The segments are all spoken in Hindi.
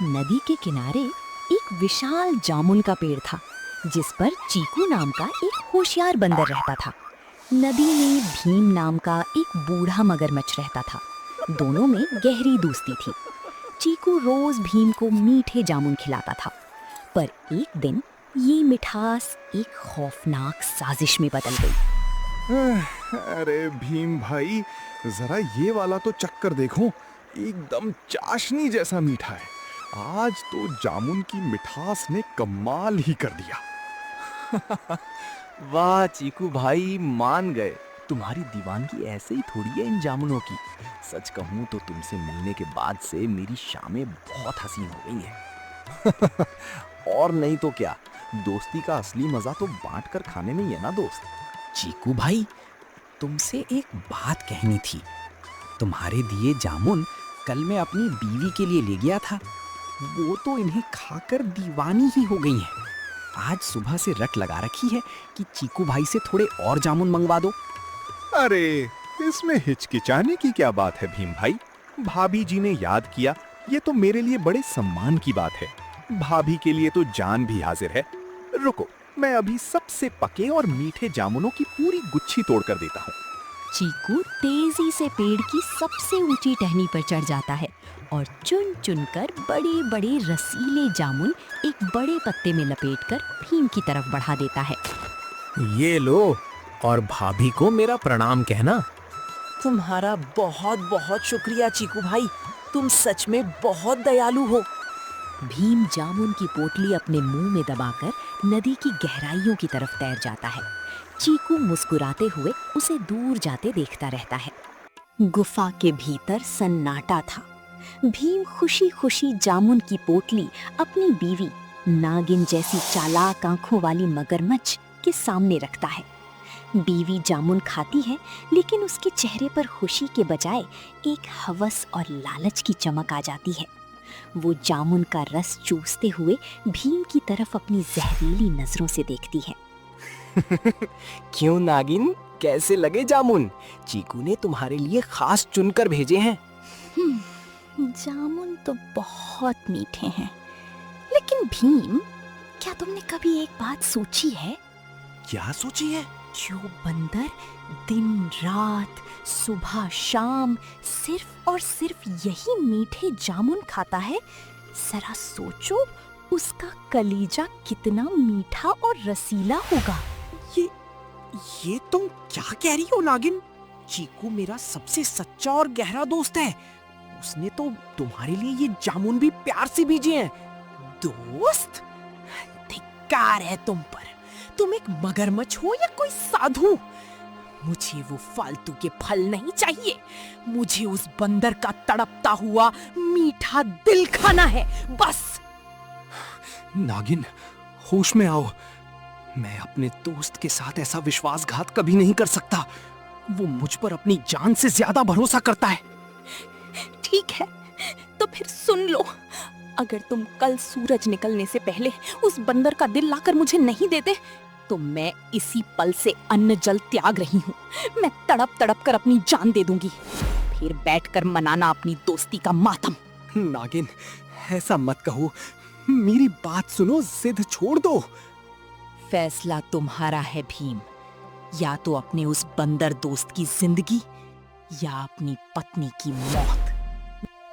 नदी के किनारे एक विशाल जामुन का पेड़ था, जिस पर चीकू नाम का एक होशियार बंदर रहता था। नदी में भीम नाम का एक बूढ़ा मगरमच्छ रहता था। दोनों में गहरी दोस्ती थी। चीकू रोज भीम को मीठे जामुन खिलाता था, पर एक दिन ये मिठास एक खौफनाक साजिश में बदल गई। अरे भीम भाई, जरा ये वाला तो चक्कर देखो, एकदम चाशनी जैसा मीठा है। आज तो जामुन की मिठास ने कमाल ही कर दिया। वाह चीकू भाई, मान गए। तुम्हारी दीवानगी ऐसे ही थोड़ी है इन जामुनों की। सच कहूँ तो तुमसे मिलने के बाद से मेरी शामें बहुत हसीन हो गई हैं। और नहीं तो क्या, दोस्ती का असली मजा तो बांट कर खाने में ही है ना दोस्त। चीकू भाई, तुमसे एक बात कहनी थी। तुम्हारे दिए जामुन कल मैं अपनी बीवी के लिए ले गया था। वो तो इन्हें खाकर दीवानी ही हो गई है। आज सुबह से रट लगा रखी है कि चीकू भाई से थोड़े और जामुन मंगवा दो। अरे इसमें हिचकिचाने की क्या बात है भीम भाई? भाभी जी ने याद किया, ये तो मेरे लिए बड़े सम्मान की बात है। भाभी के लिए तो जान भी हाजिर है। रुको, मैं अभी सबसे पके और मीठे जामुनों की पूरी गुच्छी तोड़ कर देता हूँ। चीकू तेजी से पेड़ की सबसे ऊंची टहनी पर चढ़ जाता है और चुन चुन कर बड़े बड़े रसीले जामुन एक बड़े पत्ते में लपेटकर भीम की तरफ बढ़ा देता है। ये लो, और भाभी को मेरा प्रणाम कहना। तुम्हारा बहुत बहुत शुक्रिया चीकू भाई, तुम सच में बहुत दयालु हो। भीम जामुन की पोटली अपने मुंह में दबाकर नदी की गहराइयों की तरफ तैर जाता है। चीकू मुस्कुराते हुए उसे दूर जाते देखता रहता है। गुफा के भीतर सन्नाटा था। भीम खुशी खुशी जामुन की पोटली अपनी बीवी नागिन जैसी चालाक आंखों वाली मगरमच्छ के सामने रखता है। बीवी जामुन खाती है, लेकिन उसके चेहरे पर खुशी के बजाय एक हवस और लालच की चमक आ जाती है। वो जामुन का रस चूसते हुए भीम की तरफ अपनी जहरीली नजरों से देखती है। क्यों नागिन, कैसे लगे जामुन? चीकू ने तुम्हारे लिए खास चुनकर भेजे हैं। जामुन तो बहुत मीठे हैं, लेकिन भीम, क्या तुमने कभी एक बात सोची है? क्या सोची है? जो बंदर दिन रात सुबह शाम सिर्फ और सिर्फ यही मीठे जामुन खाता है, जरा सोचो उसका कलीजा कितना मीठा और रसीला होगा। ये तुम क्या कह रही हो नागिन? चीकू मेरा सबसे सच्चा और गहरा दोस्त है। उसने तो तुम्हारे लिए ये जामुन भी प्यार से भेजे हैं। दोस्त? धिक्कार है तुम पर। तुम एक मगरमच्छ हो या कोई साधु? मुझे वो फालतू के फल नहीं चाहिए। मुझे उस बंदर का तड़पता हुआ मीठा दिल खाना है, बस। नागिन, होश में आओ। मैं अपने दोस्त के साथ ऐसा विश्वासघात कभी नहीं कर सकता। वो मुझ पर अपनी जान से ज्यादा भरोसा करता है। ठीक है, तो फिर सुन लो। अगर तुम कल सूरज निकलने से पहले उस बंदर का दिल लाकर मुझे नहीं देते, तो मैं इसी पल से अन्न जल त्याग रही हूँ। मैं तड़प तड़प कर अपनी जान दे दूंगी, फिर बैठकर मनाना अपनी दोस्ती का मातम। नागिन, ऐसा मत कहो। मेरी बात सुनो, जिद छोड़ दो। फैसला तुम्हारा है भीम। या तो अपने उस बंदर दोस्त की जिंदगी, या अपनी पत्नी की मौत।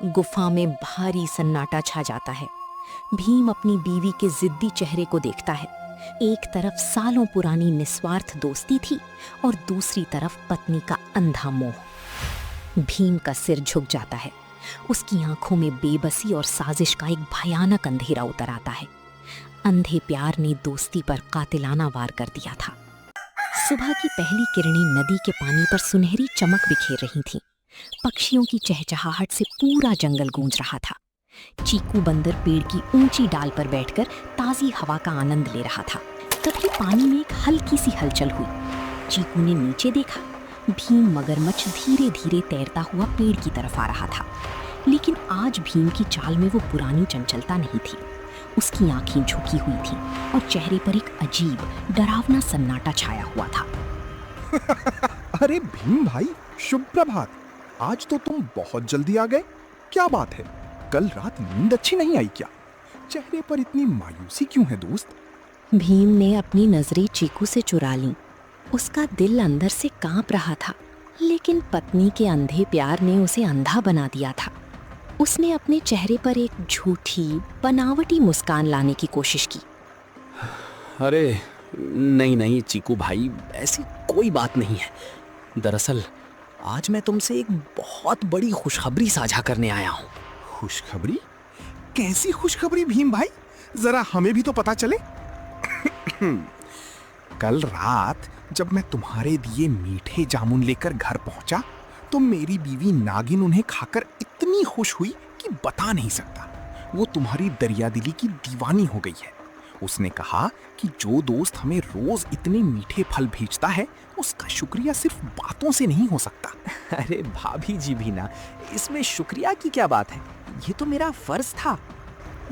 गुफा में भारी सन्नाटा छा जाता है। भीम अपनी बीवी के जिद्दी चेहरे को देखता है। एक तरफ सालों पुरानी निस्वार्थ दोस्ती थी और दूसरी तरफ पत्नी का अंधा मोह। भीम का सिर झुक जाता है। उसकी आंखों में बेबसी और साजिश का एक भयानक अंधेरा उतर आता है। अंधे प्यार ने दोस्ती पर कातिलाना वार कर दिया था। सुबह की पहली किरणें नदी के पानी पर सुनहरी चमक बिखेर रही थीं। पक्षियों की चहचहाहट से पूरा जंगल गूंज रहा था। चीकू बंदर पेड़ की ऊंची डाल पर बैठकर ताजी हवा का आनंद ले रहा था। तभी पानी में एक हल्की सी हलचल हुई। चीकू ने नीचे देखा। भीम मगरमच्छ धीरे धीरे तैरता हुआ पेड़ की तरफ आ रहा था, लेकिन आज भीम की चाल में वो पुरानी चंचलता नहीं थी। उसकी आंखें झुकी हुई थीं और चेहरे पर एक अजीब डरावना सन्नाटा छाया हुआ था। अरे भीम भाई, शुभ प्रभात। आज तो तुम बहुत जल्दी आ गए, क्या बात है? कल रात नींद अच्छी नहीं आई क्या? चेहरे पर इतनी मायूसी क्यों है दोस्त? भीम ने अपनी नजरें चीकू से चुरा लीं। उसका दिल अंदर से कांप रहा था, लेकिन पत्नी के अंधे प्यार ने उसे अंधा बना दिया था। उसने अपने चेहरे पर एक झूठी, बनावटी मुस्कान लाने की कोशिश की। अरे नहीं नहीं चीकू भाई, ऐसी कोई बात नहीं है। दरअसल आज मैं तुमसे एक बहुत बड़ी खुशखबरी साझा करने आया हूँ। खुशखबरी? कैसी खुशखबरी भीम भाई? जरा हमें भी तो पता चले। कल रात जब मैं तुम्हारे दिए मीठे जामुन लेकर घर पहुंचा तो मेरी बीवी नागिन उन्हें खाकर इतनी खुश हुई कि बता नहीं सकता। वो तुम्हारी दरियादिली की दीवानी हो गई है। उसने कहा कि जो दोस्त हमें रोज इतने मीठे फल भेजता है उसका शुक्रिया सिर्फ बातों से नहीं हो सकता। अरे भाभी जी भी ना, इसमें शुक्रिया की क्या बात है? ये तो मेरा फर्ज था।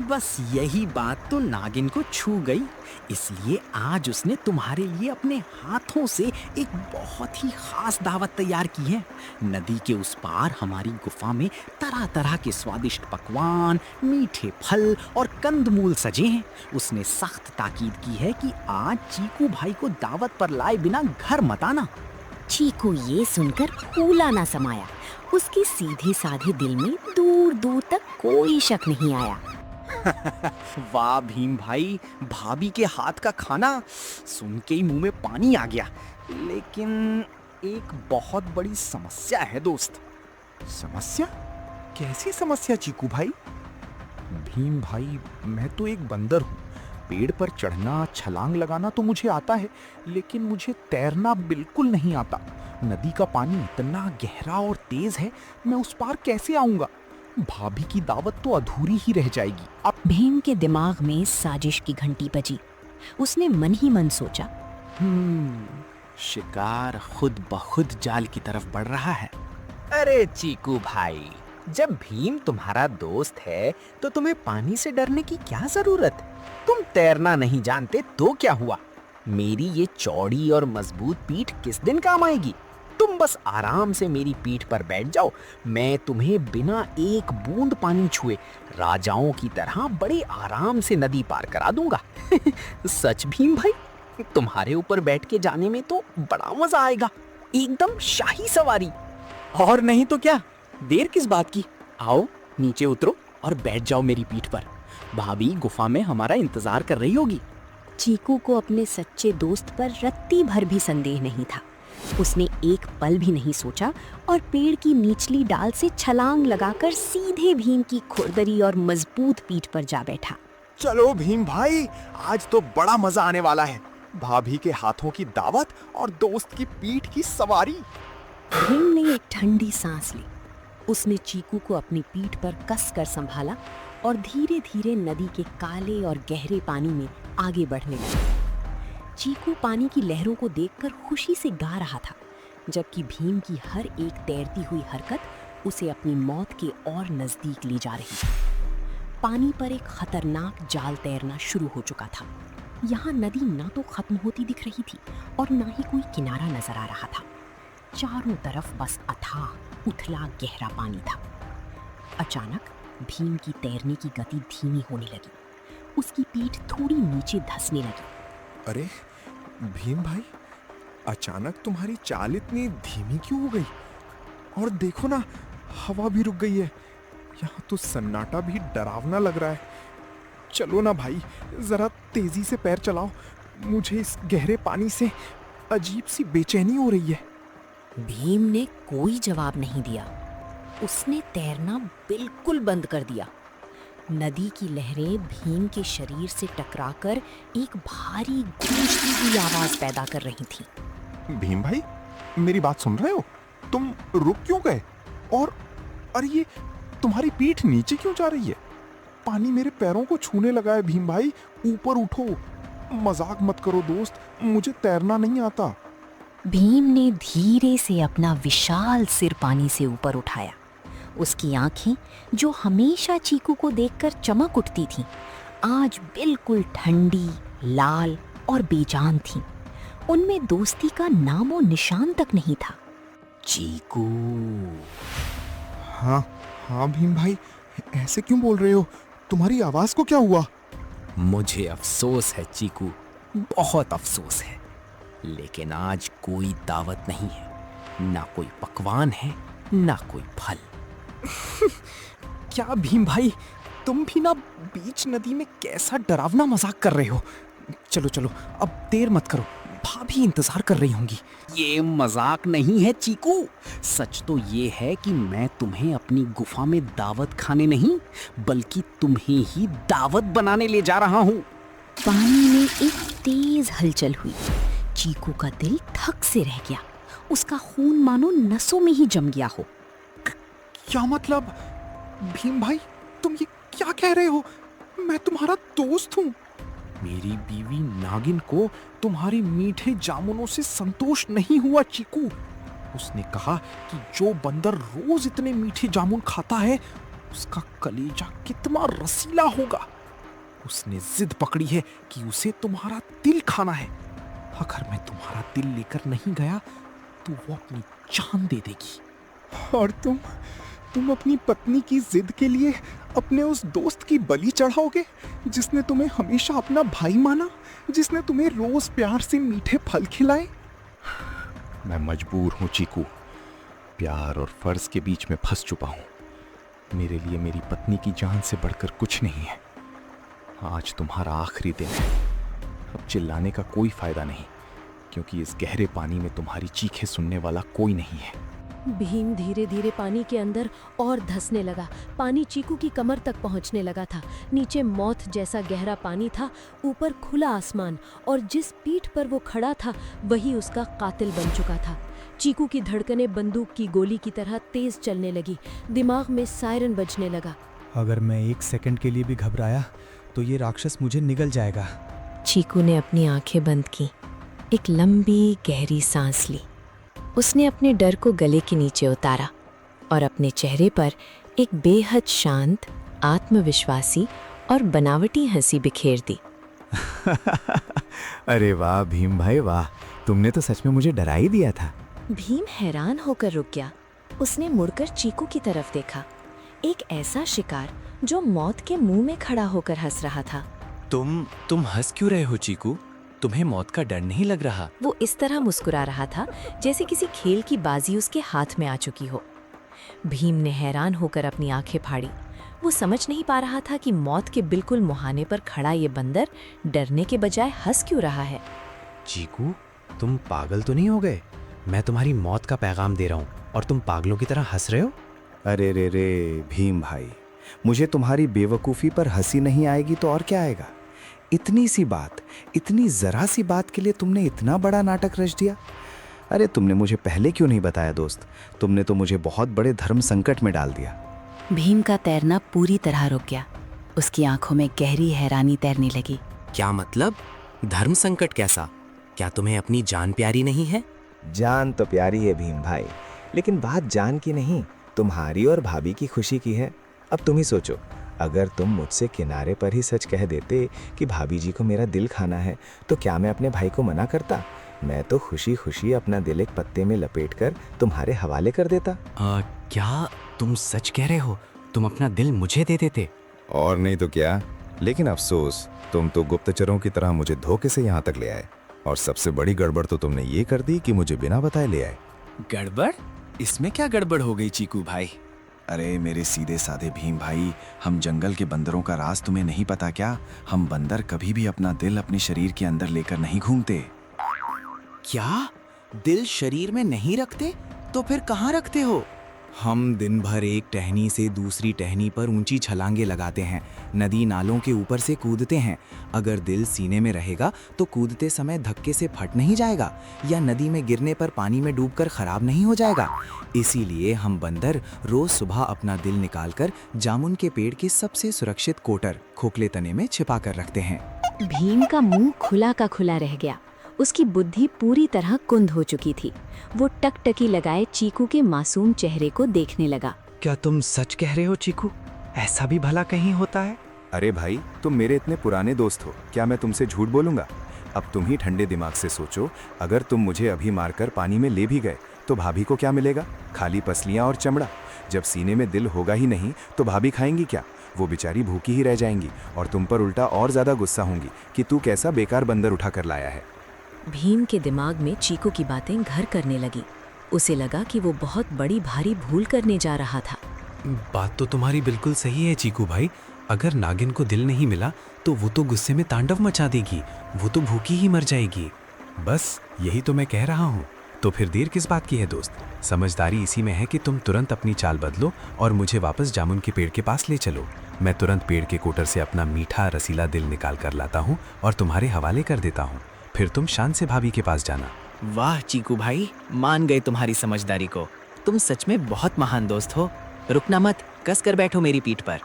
बस यही बात तो नागिन को छू गई, इसलिए आज उसने तुम्हारे लिए अपने हाथों से एक बहुत ही खास दावत तैयार की है। नदी के उस पार हमारी गुफा में तरह तरह के स्वादिष्ट पकवान, मीठे फल और कंदमूल सजे हैं। उसने सख्त ताकीद की है कि आज चीकू भाई को दावत पर लाए बिना घर मत आना। चीकू ये सुनकर फूला ना समाया। उसके सीधे साधे दिल में दूर दूर तक कोई शक नहीं आया। वाह भीम भाई, भाभी के हाथ का खाना सुन के ही मुंह में पानी आ गया। लेकिन एक बहुत बड़ी समस्या है दोस्त। समस्या? कैसी समस्या चीकू भाई? भीम भाई, मैं तो एक बंदर हूँ। पेड़ पर चढ़ना, छलांग लगाना तो मुझे आता है, लेकिन मुझे तैरना बिल्कुल नहीं आता। नदी का पानी इतना गहरा और तेज है, मैं उस पार कैसे आऊंगा? भाभी की दावत तो अधूरी ही रह जाएगी। अब भीम के दिमाग में साजिश की घंटी बजी। उसने मन ही मन सोचा, शिकार खुद ब खुद जाल की तरफ बढ़ रहा है। अरे चीकू भाई, जब भीम तुम्हारा दोस्त है तो तुम्हें पानी से डरने की क्या जरूरत? तुम तैरना नहीं जानते तो क्या हुआ? मेरी ये चौड़ी और मजबूत पीठ किस दिन काम आएगी? तुम बस आराम से मेरी पीठ पर बैठ जाओ, मैं तुम्हें बिना एक बूंद पानी छुए राजाओं की तरह बड़े आराम से नदी पार करा दूंगा। सच भीम भाई, तुम्हारे ऊपर बैठ के जाने में तो बड़ा मजा आएगा, एकदम शाही सवारी। और नहीं तो क्या, देर किस बात की? आओ नीचे उतरो और बैठ जाओ मेरी पीठ पर। भाभी गुफा में हमारा इंतजार कर रही होगी। चीकू को अपने सच्चे दोस्त पर रत्ती भर भी संदेह नहीं था। उसने एक पल भी नहीं सोचा और पेड़ की निचली डाल से छलांग लगाकर सीधे भीम की खुरदरी और मजबूत पीठ पर जा बैठा। चलो भीम भाई, आज तो बड़ा मजा आने वाला है। भाभी के हाथों की दावत और दोस्त की पीठ की सवारी। भीम ने एक ठंडी सांस ली। उसने चीकू को अपनी पीठ पर कस कर संभाला और धीरे धीरे नदी के काले और गहरे पानी में आगे बढ़ने लगा। चीकू पानी की लहरों को देखकर खुशी से गा रहा था, जबकि भीम की हर एक तैरती हुई हरकत उसे अपनी मौत के और नजदीक ले जा रही थी। पानी पर एक खतरनाक जाल तैरना शुरू हो चुका था। यहाँ नदी ना तो खत्म होती दिख रही थी और ना ही कोई किनारा नजर आ रहा था। चारों तरफ बस अथाह उथला गहरा पानी था। अचानक भीम की तैरने की गति धीमी होने लगी। उसकी पीठ थोड़ी नीचे धंसने लगी। अरे भीम भाई, अचानक तुम्हारी चाल इतनी धीमी क्यों हो गई? और देखो ना, हवा भी रुक गई है। यहाँ तो सन्नाटा भी डरावना लग रहा है। चलो ना भाई, जरा तेजी से पैर चलाओ। मुझे इस गहरे पानी से अजीब सी बेचैनी हो रही है। भीम ने कोई जवाब नहीं दिया। उसने तैरना बिल्कुल बंद कर दिया। नदी की लहरें भीम के शरीर से टकराकर एक भारी गूंजती हुई आवाज पैदा कर रही थीं। भीम भाई, मेरी बात सुन रहे हो? तुम रुक क्यों गए? और अरे ये तुम्हारी पीठ नीचे क्यों जा रही है? पानी मेरे पैरों को छूने लगा है। भीम भाई, ऊपर उठो। मजाक मत करो दोस्त, मुझे तैरना नहीं आता। भीम ने धीरे से अपना विशाल सिर पानी से ऊपर उठाया। उसकी आंखें, जो हमेशा चीकू को देखकर चमक उठती थीं, आज बिल्कुल ठंडी, लाल और बेजान थीं। उनमें दोस्ती का नामो निशान तक नहीं था। चीकू, हाँ हाँ भीम भाई, ऐसे क्यों बोल रहे हो? तुम्हारी आवाज को क्या हुआ? मुझे अफसोस है चीकू, बहुत अफसोस है, लेकिन आज कोई दावत नहीं है, ना कोई पकवान है, ना कोई फल। क्या भीम भाई, तुम भी ना बीच नदी में कैसा डरावना मजाक कर रहे हो। चलो चलो, अब देर मत करो, भाभी इंतजार कर रही होंगी। ये मजाक नहीं है चीकू, सच तो ये है कि मैं तुम्हें अपनी गुफा में दावत खाने नहीं, बल्कि तुम्हें ही दावत बनाने ले जा रहा हूँ। पानी में एक तेज हलचल हुई। चीकू का दिल धक से रह गया, उसका खून मानो नसों में ही जम गया हो। क्या मतलब? भीम भाई, तुम ये क्या कह रहे हो? मैं तुम्हारा दोस्त हूँ। मेरी बीवी नागिन को तुम्हारे मीठे जामुनों से संतोष नहीं हुआ चीकू। उसने कहा कि जो बंदर रोज इतने मीठे जामुन खाता है, उसका कलेजा कितना रसीला होगा। उसने जिद पकड़ी है कि उसे तुम्हारा दिल खाना है। अगर मैं तुम्हारा दिल लेकर नहीं गया तो वो अपनी जान दे देगी। और तुम अपनी पत्नी की जिद के लिए अपने उस दोस्त की बलि चढ़ाओगे जिसने तुम्हें हमेशा अपना भाई माना, जिसने तुम्हें रोज प्यार से मीठे फल खिलाए? मैं मजबूर हूं चीकू, प्यार और फर्ज के बीच में फंस चुका हूं। मेरे लिए मेरी पत्नी की जान से बढ़कर कुछ नहीं है। आज तुम्हारा आखिरी दिन है। अब चिल्लाने का कोई फायदा नहीं, क्योंकि इस गहरे पानी में तुम्हारी चीखें सुनने वाला कोई नहीं है। भीम धीरे धीरे पानी के अंदर और धंसने लगा। पानी चीकू की कमर तक पहुंचने लगा था। नीचे मौत जैसा गहरा पानी था, ऊपर खुला आसमान, और जिस पीठ पर वो खड़ा था वही उसका कातिल बन चुका था। चीकू की धड़कनें बंदूक की गोली की तरह तेज चलने लगी। दिमाग में सायरन बजने लगा। अगर मैं 1 सेकंड के लिए भी घबराया तो ये राक्षस मुझे निगल जाएगा। चीकू ने अपनी आंखें बंद की, एक लंबी गहरी सांस ली। उसने अपने डर को गले के नीचे उतारा और अपने चेहरे पर एक बेहद शांत, आत्मविश्वासी और बनावटी हंसी बिखेर दी। अरे वाह भीम भाई वाह, तुमने तो सच में मुझे डरा ही दिया था। भीम हैरान होकर रुक गया। उसने मुड़कर चीकू की तरफ देखा, एक ऐसा शिकार जो मौत के मुंह में खड़ा होकर हंस रहा था। तुम हंस क्यों रहे हो चीकू? तुम्हें मौत का डर नहीं लग रहा? वो इस तरह मुस्कुरा रहा था जैसे किसी खेल की बाजी उसके हाथ में आ चुकी हो। भीम ने हैरान होकर अपनी आंखें फाड़ी। वो समझ नहीं पा रहा था कि मौत के बिल्कुल मुहाने पर खड़ा ये बंदर डरने के बजाय हंस क्यों रहा है। चीकू, तुम पागल तो नहीं हो गए? मैं तुम्हारी मौत का पैगाम दे रहा हूँ और तुम पागलों की तरह हंस रहे हो? अरे रे रे भीम भाई, मुझे तुम्हारी बेवकूफ़ी पर हंसी नहीं आएगी तो और क्या आएगा? इतनी सी बात, इतनी जरा सी बात के लिए तुमने इतना बड़ा नाटक रच दिया। अरे तुमने मुझे पहले क्यों नहीं बताया दोस्त? तुमने तो मुझे बहुत बड़े धर्म संकट में डाल दिया। भीम का तैरना पूरी तरह रुक गया। उसकी आंखों में गहरी हैरानी तैरने लगी। क्या मतलब? धर्म संकट कैसा? क्या तुम्हें अपनी जान प्यारी नहीं है? जान तो प्यारी है भीम भाई, लेकिन बात जान की नहीं, तुम्हारी और भाभी की खुशी की है। अब तुम ही सोचो, अगर तुम मुझसे किनारे पर ही सच कह देते कि भाभी जी को मेरा दिल खाना है, तो क्या मैं अपने भाई को मना करता? मैं तो खुशी खुशी अपना दिल एक पत्ते में लपेटकर तुम्हारे हवाले कर देता। क्या तुम सच कह रहे हो? तुम अपना दिल मुझे दे देते? और नहीं तो क्या, लेकिन अफसोस तुम तो गुप्तचरों की तरह मुझे धोखे से यहाँ तक ले आए, और सबसे बड़ी गड़बड़ तो तुमने ये कर दी कि मुझे बिना बताए ले आए। गड़बड़? इसमें क्या गड़बड़ हो गई चीकू भाई? अरे मेरे सीधे साधे भीम भाई, हम जंगल के बंदरों का राज तुम्हें नहीं पता क्या? हम बंदर कभी भी अपना दिल अपने शरीर के अंदर लेकर नहीं घूमते। क्या? दिल शरीर में नहीं रखते? तो फिर कहाँ रखते हो? हम दिन भर एक टहनी से दूसरी टहनी पर ऊंची छलांगे लगाते हैं, नदी नालों के ऊपर से कूदते हैं। अगर दिल सीने में रहेगा तो कूदते समय धक्के से फट नहीं जाएगा, या नदी में गिरने पर पानी में डूबकर खराब नहीं हो जाएगा। इसीलिए हम बंदर रोज सुबह अपना दिल निकालकर जामुन के पेड़ के सबसे सुरक्षित कोटर खोखले तने में छिपा कर रखते हैं। भीम का मुंह खुला का खुला रह गया। उसकी बुद्धि पूरी तरह कुंद हो चुकी थी। वो टकटकी लगाए चीकू के मासूम चेहरे को देखने लगा। क्या तुम सच कह रहे हो चीकू? ऐसा भी भला कहीं होता है? अरे भाई, तुम मेरे इतने पुराने दोस्त हो, क्या मैं तुमसे झूठ बोलूंगा? अब तुम ही ठंडे दिमाग से सोचो, अगर तुम मुझे अभी मारकर पानी में ले भी गए तो भाभी को क्या मिलेगा? खाली पसलियां और चमड़ा। जब सीने में दिल होगा ही नहीं तो भाभी खाएंगी क्या? वो बेचारी भूखी ही रह जाएंगी और तुम पर उल्टा और ज्यादा गुस्सा होंगी कि तू कैसा बेकार बंदर उठा कर लाया है। भीम के दिमाग में चीकू की बातें घर करने लगी। उसे लगा कि वो बहुत बड़ी भारी भूल करने जा रहा था। बात तो तुम्हारी बिल्कुल सही है चीकू भाई। अगर नागिन को दिल नहीं मिला तो वो तो गुस्से में तांडव मचा देगी, वो तो भूखी ही मर जाएगी। बस यही तो मैं कह रहा हूँ। तो फिर देर किस बात की है दोस्त? समझदारी इसी में है कि तुम तुरंत अपनी चाल बदलो और मुझे वापस जामुन के पेड़ के पास ले चलो। मैं तुरंत पेड़ के कोटर से अपना मीठा रसीला दिल निकाल कर लाता हूँ और तुम्हारे हवाले कर देता हूँ। फिर तुम शान से भाभी के पास जाना। वाह चीकू भाई, मान गए तुम्हारी समझदारी को। तुम सच में बहुत महान दोस्त हो। रुकना मत, कस कर बैठो मेरी पीठ पर।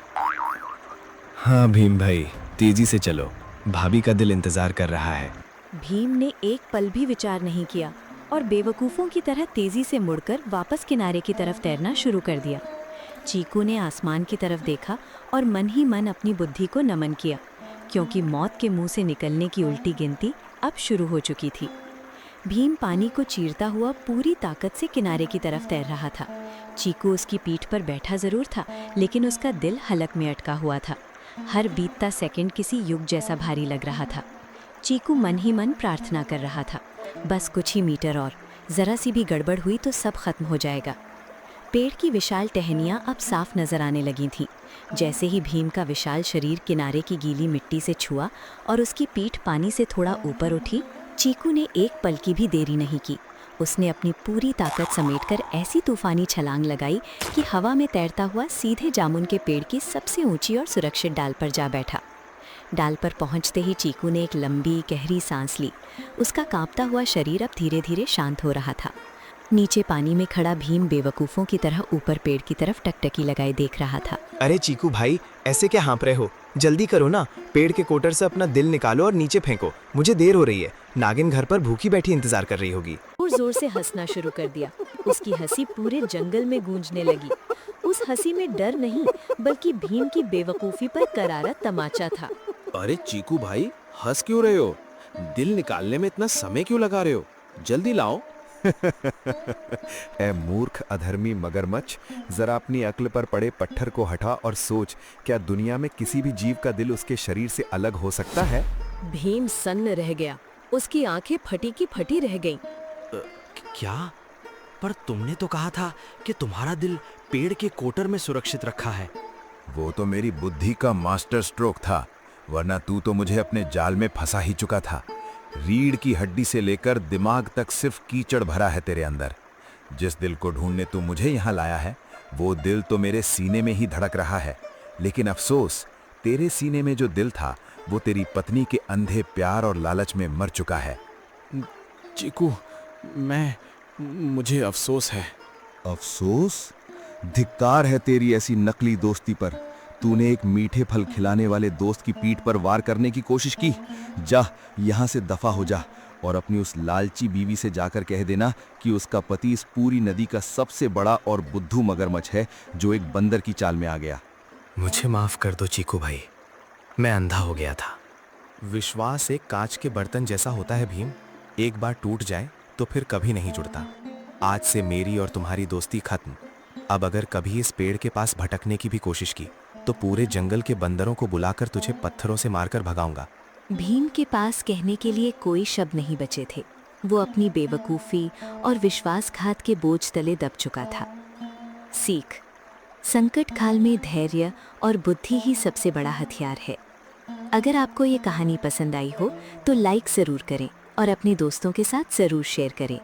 हाँ भीम भाई, तेजी से चलो, भाभी का दिल इंतजार कर रहा है। भीम ने एक पल भी विचार नहीं किया और बेवकूफ़ों की तरह तेजी से मुड़कर वापस किनारे की तरफ तैरना शुरू कर दिया। चीकू ने आसमान की तरफ देखा और मन ही मन अपनी बुद्धि को नमन किया, क्योंकि मौत के मुंह से निकलने की उल्टी गिनती अब शुरू हो चुकी थी। भीम पानी को चीरता हुआ पूरी ताकत से किनारे की तरफ तैर रहा था। चीकू उसकी पीठ पर बैठा जरूर था, लेकिन उसका दिल हलक में अटका हुआ था। हर बीतता सेकंड किसी युग जैसा भारी लग रहा था। चीकू मन ही मन प्रार्थना कर रहा था, बस कुछ ही मीटर और, जरा सी भी गड़बड़ हुई तो सब खत्म हो जाएगा। पेड़ की विशाल टहनियाँ अब साफ नजर आने लगी थीं। जैसे ही भीम का विशाल शरीर किनारे की गीली मिट्टी से छुआ और उसकी पीठ पानी से थोड़ा ऊपर उठी, चीकू ने एक पल की भी देरी नहीं की। उसने अपनी पूरी ताकत समेटकर ऐसी तूफानी छलांग लगाई कि हवा में तैरता हुआ सीधे जामुन के पेड़ की सबसे ऊंची और सुरक्षित डाल पर जा बैठा। डाल पर पहुंचते ही चीकू ने एक लंबी गहरी सांस ली। उसका कांपता हुआ शरीर अब धीरे धीरे शांत हो रहा था। नीचे पानी में खड़ा भीम बेवकूफ़ों की तरह ऊपर पेड़ की तरफ टकटकी लगाए देख रहा था। अरे चीकू भाई, ऐसे क्या हाँप रहे हो? जल्दी करो ना, पेड़ के कोटर से अपना दिल निकालो और नीचे फेंको। मुझे देर हो रही है, नागिन घर पर भूखी बैठी इंतजार कर रही होगी। और जोर से हंसना शुरू कर दिया। उसकी हंसी पूरे जंगल में गूंजने लगी। उस हंसी में डर नहीं, बल्कि भीम की बेवकूफ़ी पर करारा तमाचा था। अरे चीकू भाई, हंस क्यों रहे हो? दिल निकालने में इतना समय क्यों लगा रहे हो? जल्दी लाओ। ए मूर्ख अधर्मी मगरमच्छ, जरा अपनी अक्ल पर पड़े पत्थर को हटा और सोच, क्या दुनिया में किसी भी जीव का दिल उसके शरीर से अलग हो सकता है? भीम सन्न रह गया। उसकी आंखें फटी की फटी रह गईं। क्या? पर तुमने तो कहा था कि तुम्हारा दिल पेड़ के कोटर में सुरक्षित रखा है। वो तो मेरी बुद्धि का मास्टर स्ट्रोक था, वरना तू तो मुझे अपने जाल में फंसा ही चुका था। रीढ़ की हड्डी से लेकर दिमाग तक सिर्फ कीचड़ भरा है तेरे अंदर। जिस दिल को ढूंढने तू मुझे यहाँ लाया है, वो दिल तो मेरे सीने में ही धड़क रहा है। लेकिन अफसोस, तेरे सीने में जो दिल था वो तेरी पत्नी के अंधे प्यार और लालच में मर चुका है। चीकू, मुझे अफसोस है। अफसोस? धिक्कार है तेरी ऐसी नकली दोस्ती पर। तूने एक मीठे फल खिलाने वाले दोस्त की पीठ पर वार करने की कोशिश की। जा, यहाँ से दफा हो जा और अपनी उस लालची बीवी से जाकर कह देना कि उसका पति इस पूरी नदी का सबसे बड़ा और बुद्धू मगरमच्छ है जो एक बंदर की चाल में आ गया। मुझे माफ कर दो चीकू भाई, मैं अंधा हो गया था। विश्वास एक कांच के बर्तन जैसा होता है भीम, एक बार टूट जाए तो फिर कभी नहीं जुड़ता। आज से मेरी और तुम्हारी दोस्ती खत्म। अब अगर कभी इस पेड़ के पास भटकने की भी कोशिश की तो पूरे जंगल के बंदरों को बुलाकर तुझे पत्थरों से मारकर भगाऊंगा। भीम के पास कहने के लिए कोई शब्द नहीं बचे थे। वो अपनी बेवकूफ़ी और विश्वासघात के बोझ तले दब चुका था। सीख: संकट काल में धैर्य और बुद्धि ही सबसे बड़ा हथियार है। अगर आपको ये कहानी पसंद आई हो तो लाइक ज़रूर करें और अपने दोस्तों के साथ ज़रूर शेयर करें।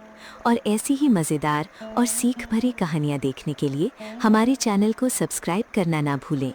और ऐसी ही मज़ेदार और सीख भरी कहानियाँ देखने के लिए हमारे चैनल को सब्सक्राइब करना ना भूलें।